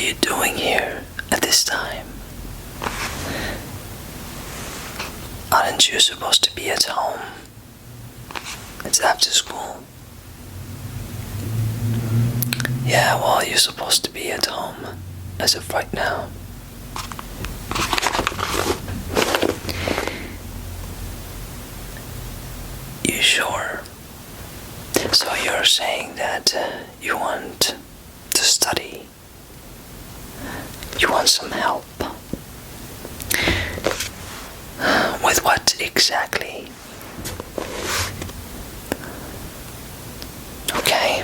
you doing here at this time? Aren't you supposed to be at home? It's after school. Yeah, well, you're supposed to be at home as of right now. You sure? So you're saying that you want to study? You want some help? With what exactly? Okay.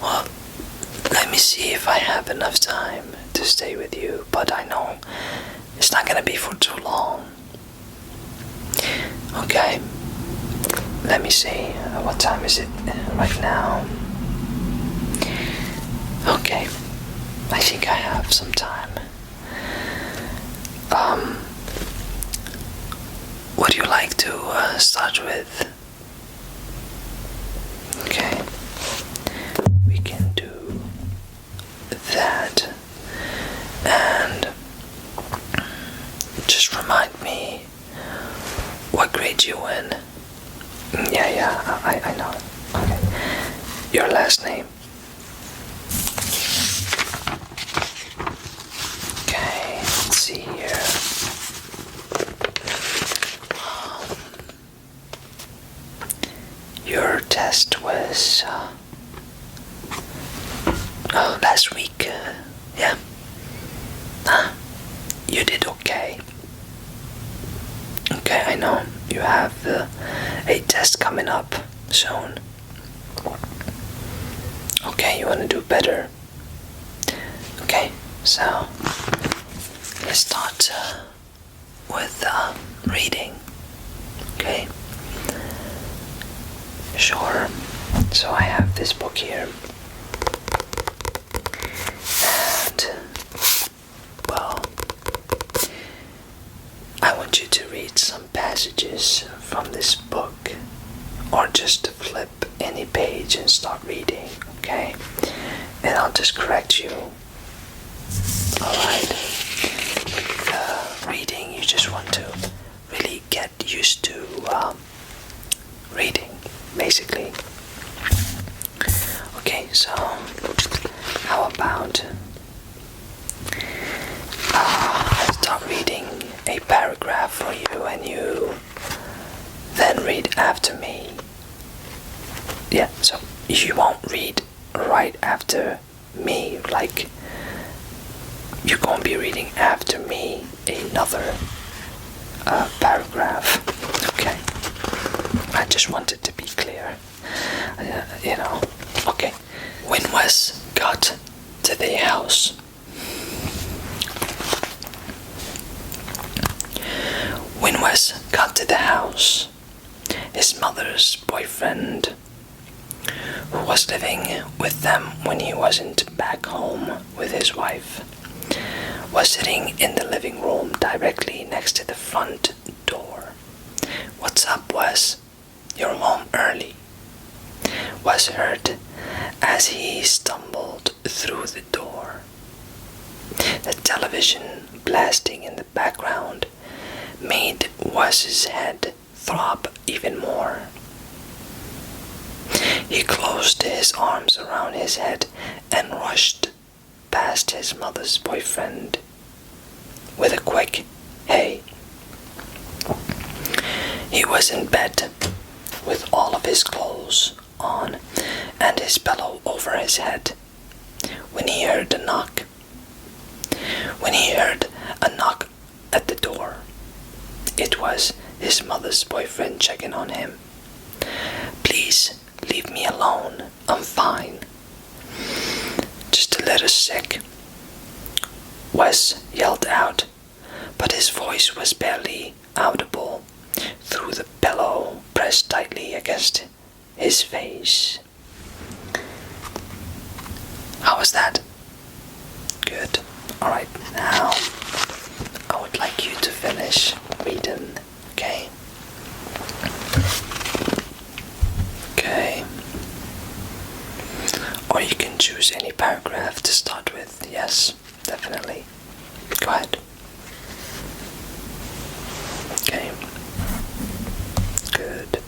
Well, let me see if I have enough time to stay with you, but I know it's not gonna be for too long. Okay. Let me see. What time is it right now? Okay. I think I have some time. Would you like to start with? Okay. We can do that. And just remind me what grade you in. Yeah, I know it. Okay. Your last name. Okay, let's see here. Your test was last week. Yeah. You did okay. Okay, I know you have a test coming up soon. Okay, you want to do better. Okay, so let's start with reading. Okay. Sure. So I have this book here. And, well, I want you to read some passages from this book. Or just flip any page and start reading, okay? And I'll just correct you. Alright. Reading, you just want to really get used to reading, basically. Okay, so how about I start reading a paragraph for you and you then read after me. Yeah, so you won't read right after me, like you're gonna be reading after me another paragraph. Okay, I just wanted to be clear. Okay. When Wes got to the house, his mother's boyfriend, who was living with them when he wasn't back home with his wife, was sitting in the living room directly next to the front door. "What's up, Wes? You're home early," Wes heard as he stumbled through the door. The television blasting in the background made Wes's head throb even more. He closed his arms around his head and rushed past his mother's boyfriend with a quick "Hey." He was in bed with all of his clothes on and his pillow over his head when he heard a knock. At the door, it was his mother's boyfriend checking on him. "Please leave me alone. I'm fine. Just a little sick," Wes yelled out, but his voice was barely audible through the pillow pressed tightly against his face. How was that? Good. Alright, now I would like you to finish reading, okay? Okay. Or you can can choose any paragraph to start with. Yes, definitely. Go ahead. Okay. Good.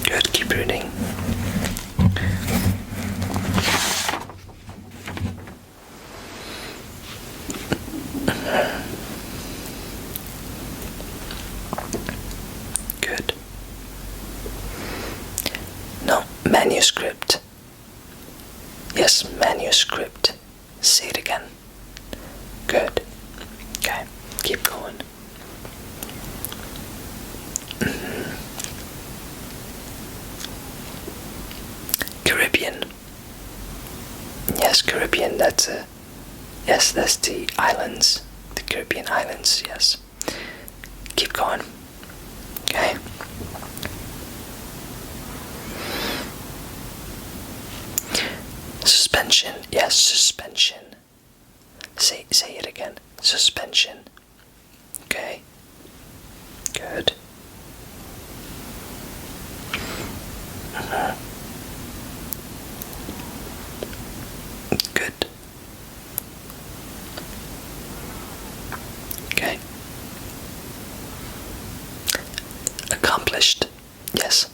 Good, keep reading. Good. No, manuscript. Yes, manuscript. Say it again. Good. Okay, keep going. Caribbean. Yes, Caribbean, that's the islands. The Caribbean islands, yes. Keep going. Okay. Suspension. Yes, suspension. Say it again. Suspension. Okay. Good. Good. Okay. Accomplished. Yes.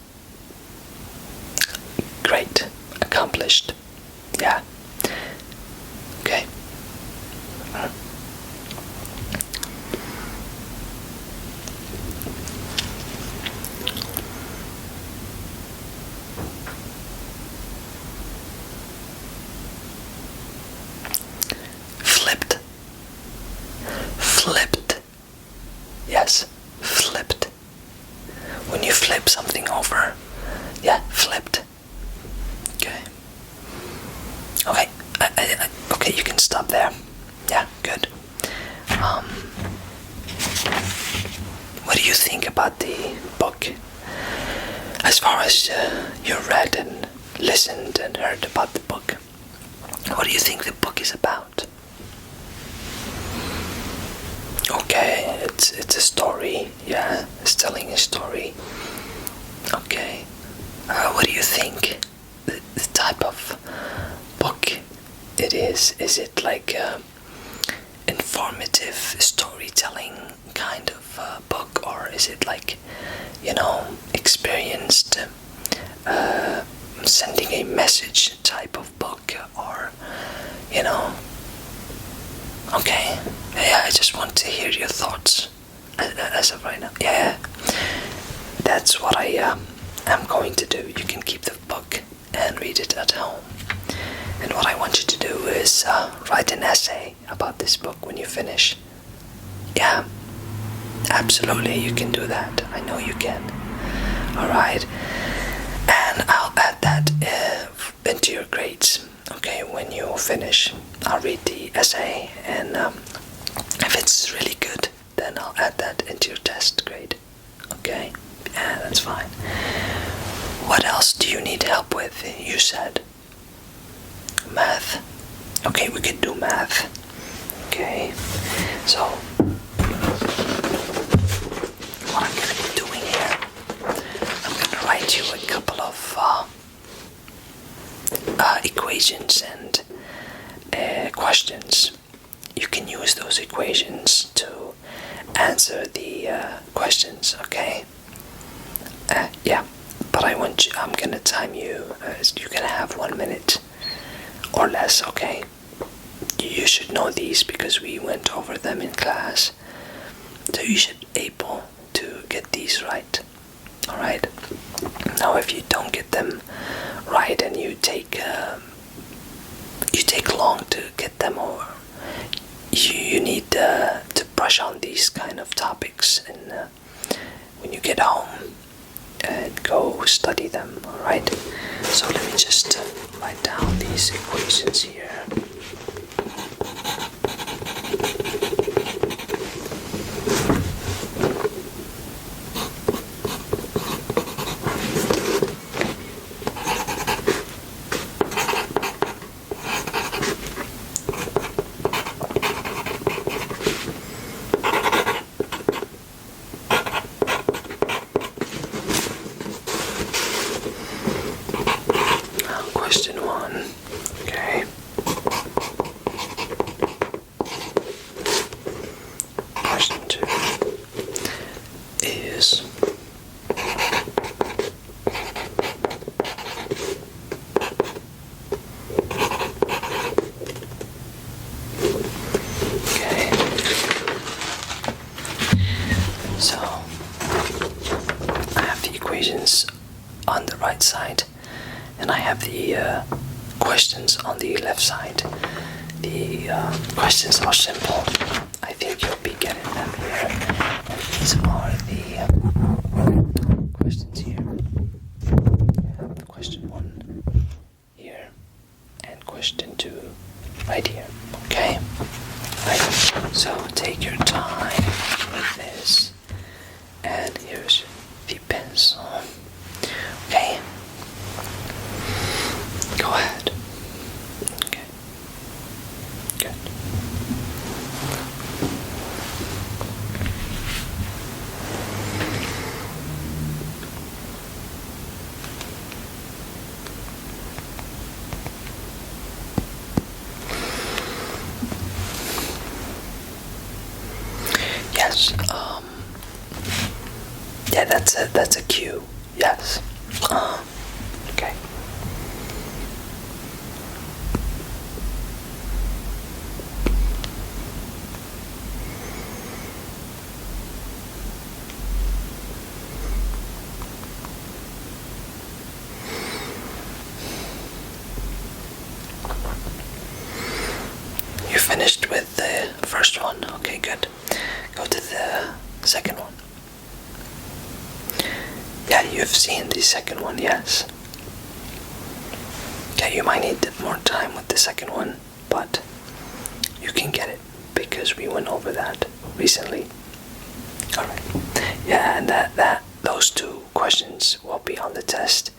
Great. Accomplished. Yeah. Okay. Flipped. Flipped. Yes. Flipped. When you flip something over. Yeah, flipped. Okay. Okay. Okay, you can stop there. Yeah, good. What do you think about the book? As far as you read and listened and heard about the book, what do you think the book is about? Okay, it's a story. Yeah, it's telling a story. Okay. What do you think the type of book it is? Is it like informative storytelling kind of book, or is it like, experienced sending a message type of book, or okay, yeah, I just want to hear your thoughts as of right now. Yeah, that's what I am going to do. You can keep the book and read it at home. And what I want you to do is write an essay about this book when you finish. Yeah, absolutely, you can do that. I know you can. Alright, and I'll add that into your grades. Okay, when you finish, I'll read the essay, and if it's really good, then I'll add that into your test grade. Okay, yeah, that's fine. What else do you need help with? You said math. Okay, we could do math. Okay, so what I'm gonna be doing here, I'm gonna write you a couple of equations and questions. You can use those equations to answer the questions. Okay. Yeah, but I'm gonna time you. You're gonna have 1 minute or less. Okay. You should know these because we went over them in class. So you should be able to get these right. Alright. Now if you don't get them right and you take long to get them over, you need to brush on these kind of topics, and when you get home, go study them. Alright. So let me just write down these equations here. Question 1. Okay. Question 2 is okay. So I have the equations on the right side, and I have the questions on the left side. The questions are simple. I think you'll be getting them here. And these are the questions here. We have question 1 here and question 2 right here. Okay? Right. So take your time with this. And here's the pencil. Okay? Go ahead. Okay. Good. Yes, yeah, that's a Q. Yes. Okay. You finished with the first one. Okay, good. Go to the second one. Yeah, you've seen the second one, yes. Okay, you might need more time with the second one, but you can get it because we went over that recently. Alright. Yeah, and those 2 questions will be on the test,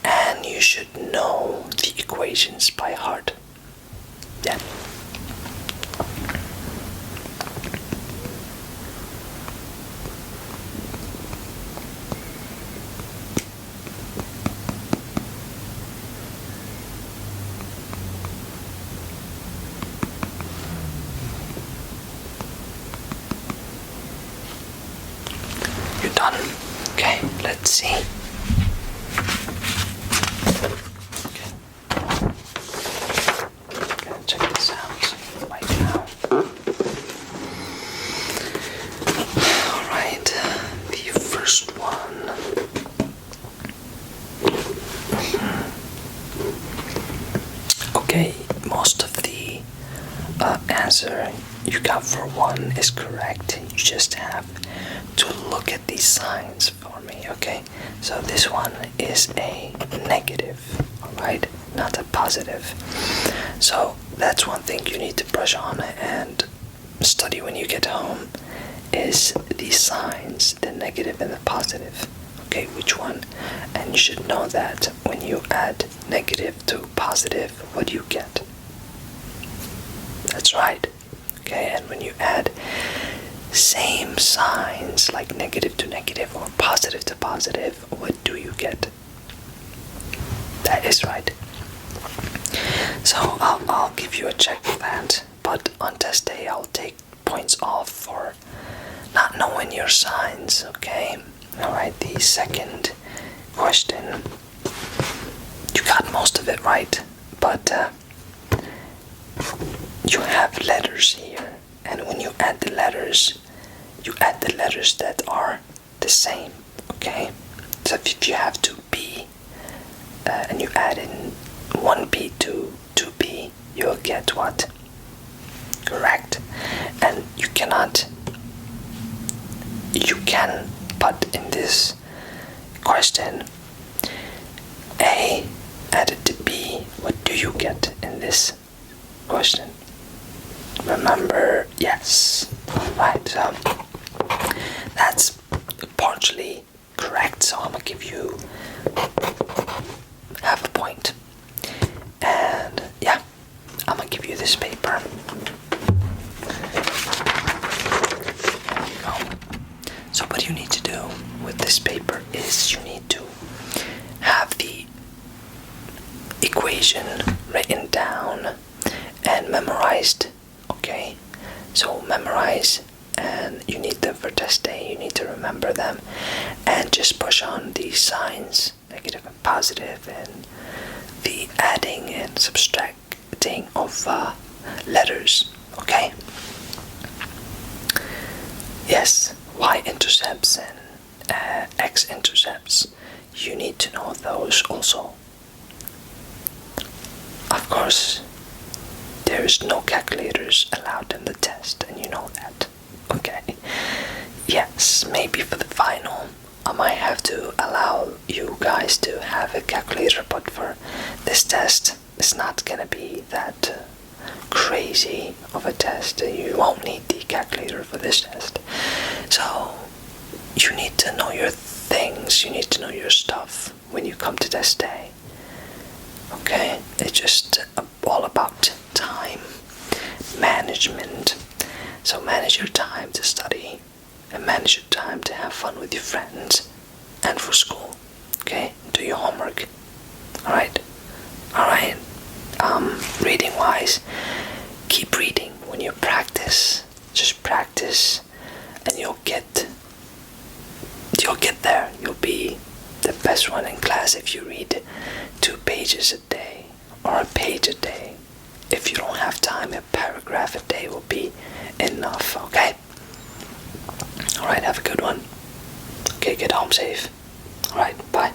and you should know the equations by heart. Yeah. You're done. Okay, let's see. Okay. Gonna check this out right now. Alright, the first one. Okay, most of the answer you got for 1 is correct. You just have to look at these signs for me, okay? So this one is a negative, alright? Not a positive. So that's one thing you need to brush on and study when you get home, is the signs, the negative and the positive. Okay, which one? And you should know that when you add negative to positive, what do you get? That's right. Okay, and when you add same signs like negative to negative or positive to positive, what do you get? That is right. So I'll give you a check for that, but on test day I'll take points off for not knowing your signs, okay? Alright, the second question, you got most of it right, but you have letters here, and when you add the letters, you add the letters that are the same, okay? So if you have 2B and you add in 1B to 2B, you'll get what? Correct. And you can put in this question A added to B. What do you get in this question? Remember, yes. Right, so that's partially correct, so I'm gonna give you half a point. And yeah, I'm gonna give you this paper. There you go. So what you need to do with this paper is you need to have the equation information written down and memorized. Okay, so memorize, and you need them for test day. You need to remember them, and just push on these signs, negative and positive, and the adding and subtracting of letters. Okay. Yes, y-intercepts and x-intercepts. You need to know those also. Of course, there is no calculators allowed in the test, and you know that. Okay. Yes, maybe for the final, I might have to allow you guys to have a calculator, but for this test, it's not gonna be that crazy of a test. You won't need the calculator for this test. So, you need to know your things, you need to know your stuff when you come to test day. Okay? It's just all about time management. So manage your time to study and manage your time to have fun with your friends and for school. Okay? Do your homework. Alright? Alright. Reading wise, keep reading. When you practice, just practice, and you'll get there. You'll be the best one in class if you read 2 pages a day or a page a day. If you don't have time, a paragraph a day will be enough. Okay? Alright, have a good one. Okay, get home safe. Alright, bye.